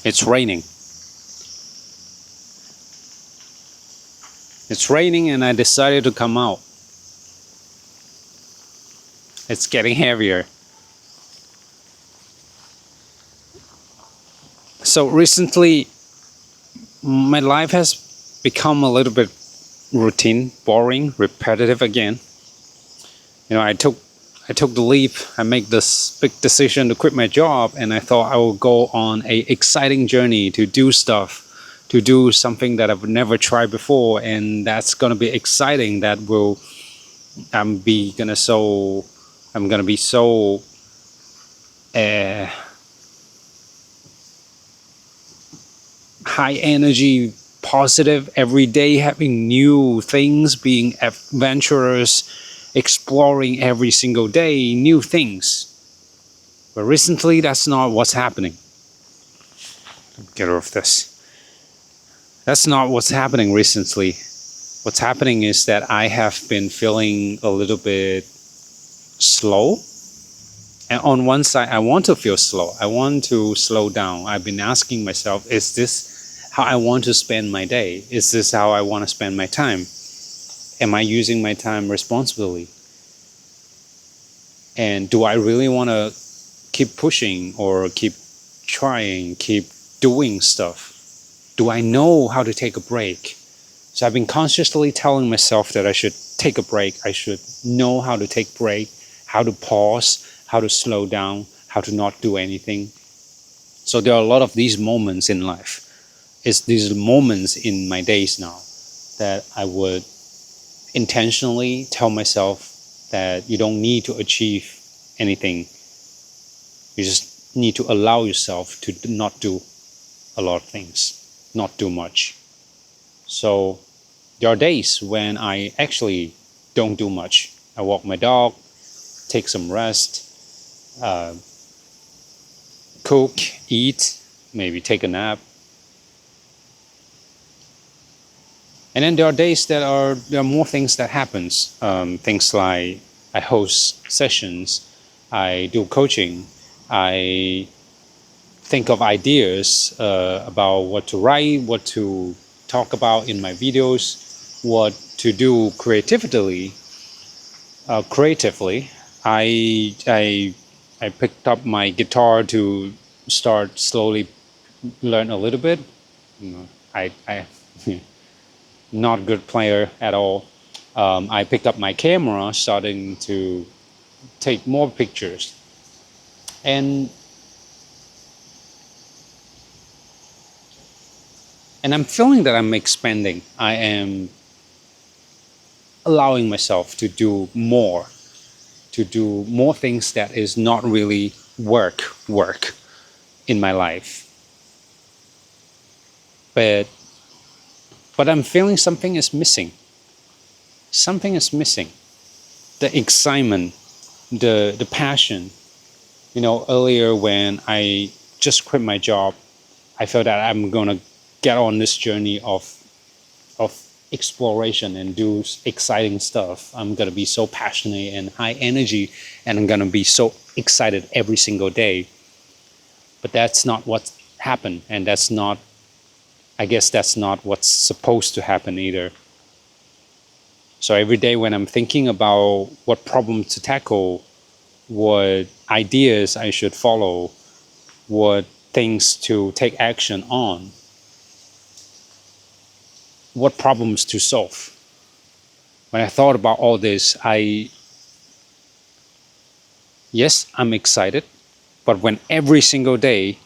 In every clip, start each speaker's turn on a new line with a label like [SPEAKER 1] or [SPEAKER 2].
[SPEAKER 1] It's raining. It's raining and I decided to come out. It's getting heavier. So recently, my life has become a little bit routine, boring, repetitive again. I took the leap. I made this big decision to quit my job, and I thought I would go on a exciting journey to do stuff, to do something that I've never tried before, and that's gonna be exciting. That will I'm gonna be so high energy, positive every day, having new things, being adventurous, exploring every single day new things. But recently, that's not what's happening. Get rid of this. That's not what's happening recently. What's happening is that I have been feeling a little bit slow. And on one side, I want to feel slow. I want to slow down. I've been asking myself, is this how I want to spend my day? Is this how I want to spend my time? Am I using my time responsibly? And do I really want to keep pushing or keep trying, keep doing stuff? Do I know how to take a break? So I've been consciously telling myself that I should take a break. I should know how to take break, how to pause, how to slow down, how to not do anything. So there are a lot of these moments in life. It's these moments in my days now that I would intentionally tell myself that you don't need to achieve anything. You just need to allow yourself to not do a lot of things, not do much. So there are days when I actually don't do much. I walk my dog, take some rest, cook, eat, maybe take a nap. And then there are days there are more things that happens. Things like I host sessions, I do coaching, I think of ideas about what to write, what to talk about in my videos, what to do creatively. I picked up my guitar to start slowly learn a little bit. I not good player at all. I picked up my camera, starting to take more pictures, and I'm feeling that I'm expanding. I am allowing myself to do more things that is not really work in my life. But I'm feeling something is missing. Something is missing. The excitement, the passion. Earlier when I just quit my job, I felt that I'm gonna get on this journey of exploration and do exciting stuff. I'm gonna be so passionate and high energy, and I'm gonna be so excited every single day. But that's not what happened, and I guess that's not what's supposed to happen either. So every day when I'm thinking about what problem to tackle, what ideas I should follow, what things to take action on, what problems to solve. When I thought about all this, yes, I'm excited, but when every single day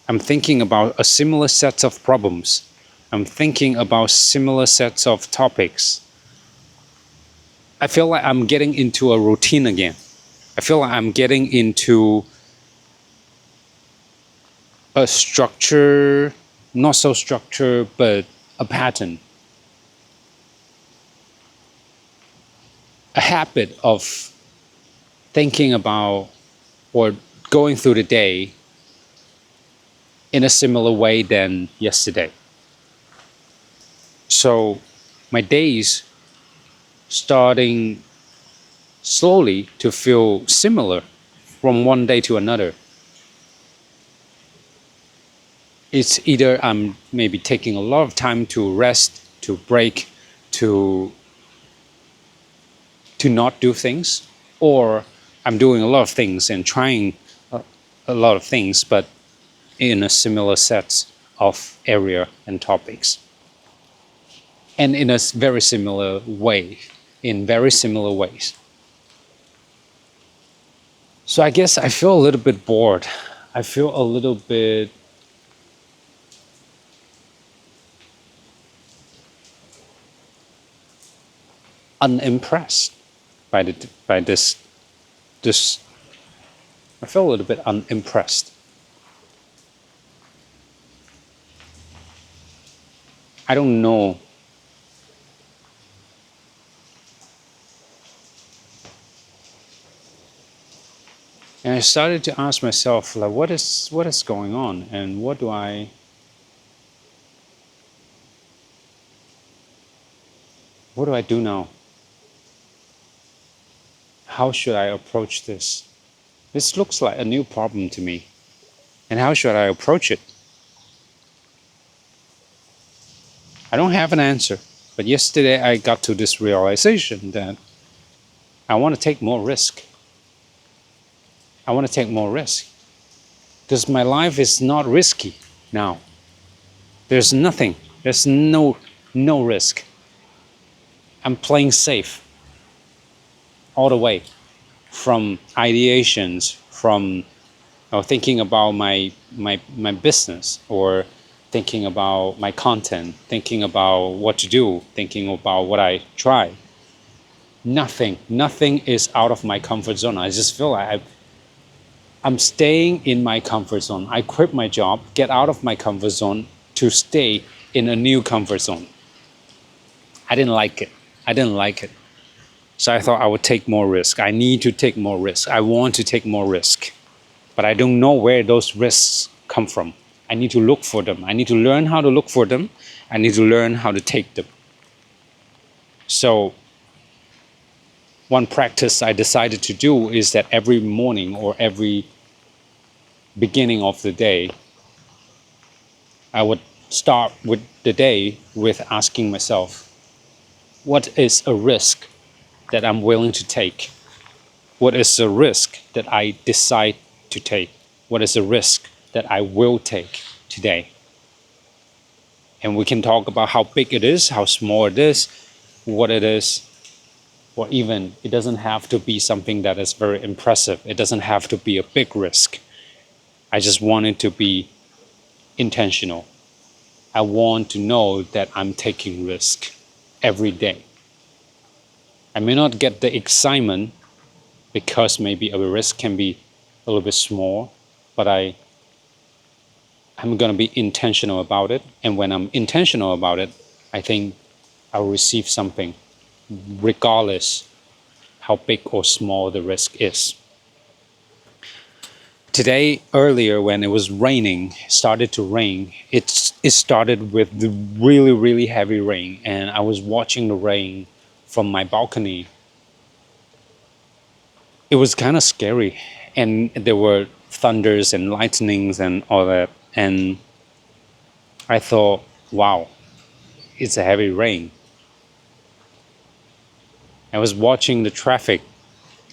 [SPEAKER 1] I'm thinking about a similar set of problems, I'm thinking about similar sets of topics, I feel like I'm getting into a routine again. I feel like I'm getting into a structure, not so structure, but a pattern. A habit of thinking about or going through the day in a similar way than yesterday. So my days starting slowly to feel similar from one day to another. It's either I'm maybe taking a lot of time to rest, to break, to not do things, or I'm doing a lot of things and trying a lot of things, but in a similar set of area and topics, and in a very similar way, in very similar ways. So I guess I feel a little bit bored. I feel a little bit unimpressed by this. I feel a little bit unimpressed. I don't know. And I started to ask myself, like, what is going on, and what do I do now? How should I approach this? This looks like a new problem to me. And how should I approach it? I don't have an answer. But yesterday I got to this realization that I want to take more risk. I want to take more risk. Because my life is not risky now. There's nothing. There's no risk. I'm playing safe all the way, from ideations, from thinking about my business, or thinking about my content, thinking about what to do, thinking about what I try. Nothing is out of my comfort zone. I just feel like I'm staying in my comfort zone. I quit my job, get out of my comfort zone to stay in a new comfort zone. I didn't like it. So I thought I would take more risk. I need to take more risk. I want to take more risk. But I don't know where those risks come from. I need to look for them. I need to learn how to look for them. I need to learn how to take them. So one practice I decided to do is that every morning or every beginning of the day, I would start with the day with asking myself, what is a risk that I'm willing to take? What is a risk that I decide to take? What is a risk that I will take today? And we can talk about how big it is, how small it is, what it is, or even it doesn't have to be something that is very impressive. It doesn't have to be a big risk. I just want it to be intentional. I want to know that I'm taking risk every day. I may not get the excitement because maybe a risk can be a little bit small, but I'm going to be intentional about it. And when I'm intentional about it, I think I'll receive something regardless how big or small the risk is. Today, earlier when it was raining, started to rain, it started with the really, really heavy rain, and I was watching the rain from my balcony. It was kind of scary, and there were thunders and lightnings and all that, and I thought, wow, it's a heavy rain. I was watching the traffic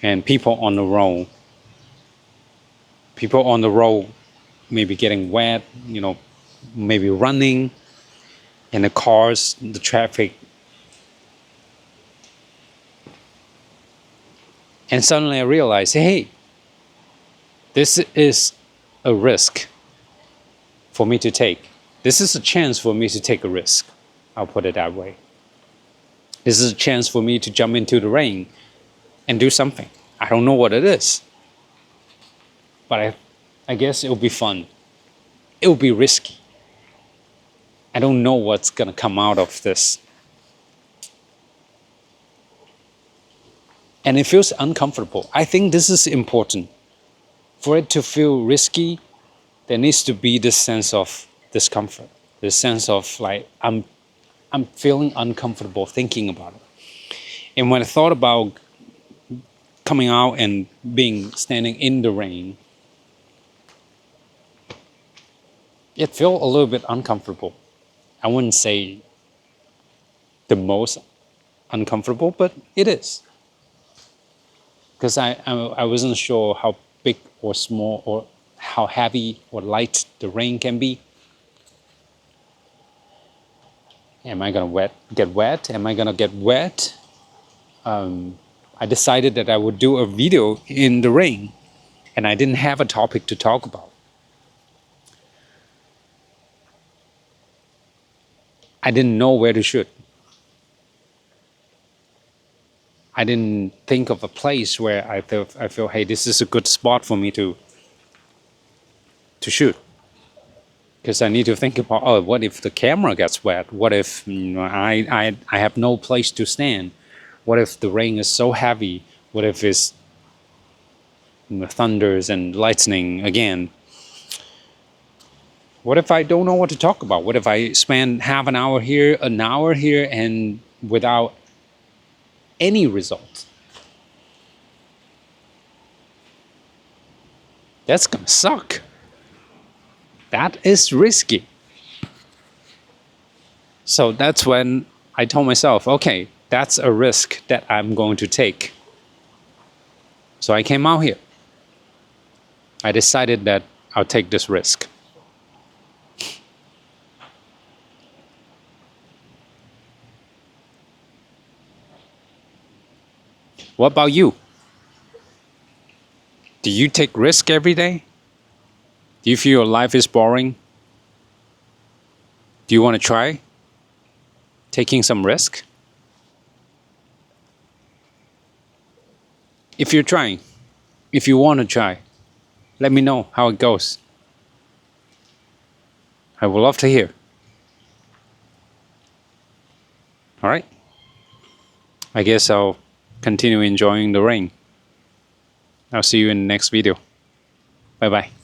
[SPEAKER 1] and people on the road. People on the road maybe getting wet, maybe running, and the cars, the traffic. And suddenly I realized, hey, this is a risk for me to take. This is a chance for me to take a risk. I'll put it that way. This is a chance for me to jump into the rain and do something. I don't know what it is, but I guess it'll be fun. It will be risky. I don't know what's going to come out of this. And it feels uncomfortable. I think this is important. For it to feel risky, there needs to be this sense of discomfort, this sense of like, I'm feeling uncomfortable thinking about it. And when I thought about coming out and standing in the rain, It felt a little bit uncomfortable. I wouldn't say the most uncomfortable, but it is. Because I wasn't sure how big or small or how heavy or light the rain can be. Am I gonna get wet? Am I gonna get wet? I decided that I would do a video in the rain, and I didn't have a topic to talk about. I didn't know where to shoot. I didn't think of a place where I feel, hey, this is a good spot for me to shoot. Because I need to think about, oh, what if the camera gets wet? What if I have no place to stand? What if the rain is so heavy? What if it's thunders and lightning again? What if I don't know what to talk about? What if I spend half an hour here, and without any results? That's gonna suck. That is risky. So that's when I told myself, okay, that's a risk that I'm going to take. So I came out here. I decided that I'll take this risk. What about you? Do you take risk every day? Do you feel your life is boring? Do you want to try taking some risk? If you're trying, if you want to try, let me know how it goes. I would love to hear. All right. I guess I'll continue enjoying the rain. I'll see you in the next video. Bye bye.